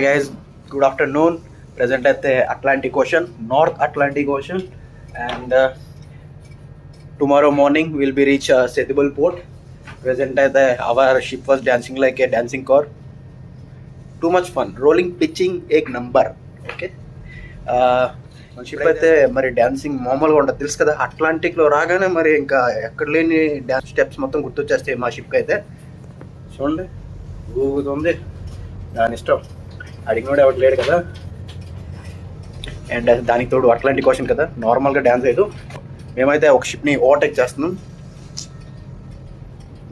guys, good afternoon. Present at the Atlantic Ocean, North Atlantic Ocean, and tomorrow morning we'll be reach Setibal port. Present at our ship was dancing like a dancing car. Too much fun. Rolling, pitching, egg number. Okay. మన ship అయితే మరి dancing మామూలుగా ఉంటుంది తెలుసు కదా. అట్లాంటిక్లో రాగానే మరి ఇంకా ఎక్కడ లేని డ్యాన్స్ స్టెప్స్ మొత్తం గుర్తొచ్చేస్తాయి మా షిప్కి అయితే. చూడండి ఊగుతుంది, దాని ఇష్టం, అడిగినోడు ఎవరు లేడు కదా. అండ్ దానికి తోడు అట్లాంటిక్ ఓషన్ కదా, నార్మల్గా డ్యాన్స్ అయ్యదు. మేమైతే ఒక షిప్ని ఓవర్టేక్ చేస్తున్నాం.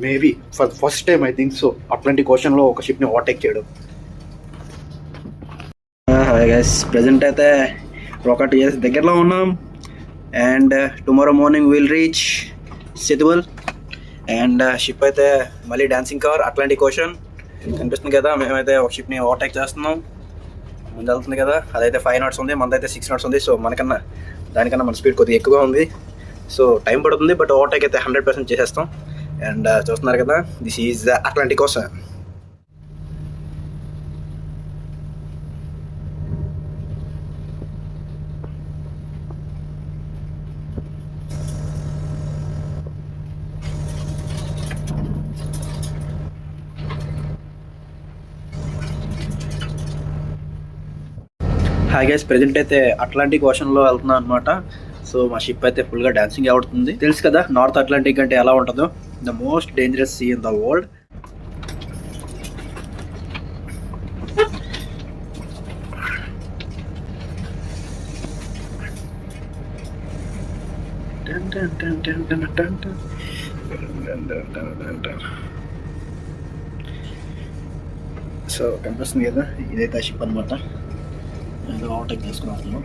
Maybe for first time I think so Atlantic ఓషన్లో ఒక షిప్ని ఓవర్టేక్ చేయడం. గైస్ ప్రజెంట్ అయితే రాకెట్ చేసి దగ్గరలో ఉన్నాం. And tomorrow morning will reach Setubal. And ship అయితే మళ్ళీ డాన్సింగ్ కార్ అట్లాంటిక్ ఓషన్ కనిపిస్తుంది కదా. మేమైతే ఒక షిప్ని ఓవర్టేక్ చేస్తున్నాం. ముందు వెళ్తుంది కదా, అదైతే 5 knots ఉంది, మనదైతే 6 knots ఉంది. సో దానికన్నా మన స్పీడ్ కొద్దిగా ఎక్కువగా ఉంది. సో టైం పడుతుంది, బట్ ఓవర్టేక్ అయితే 100% చేసేస్తాం. అండ్ చూస్తున్నారు కదా, this is Atlantic ocean. Hi guys, present అయితే అట్లాంటిక్ ఓషన్లో వెళ్తున్నాం అనమాట. సో మా షిప్ అయితే ఫుల్గా డాన్సింగ్ అవుతుంది. తెలుసు కదా నార్త్ అట్లాంటిక్ అంటే ఎలా ఉంటుందో, the most dangerous sea in the world. So కనిపిస్తుంది కదా, ఇదైతే షిప్ అనమాట. ఏదో ఓవర్టేక్ చేసుకుని వస్తున్నాం.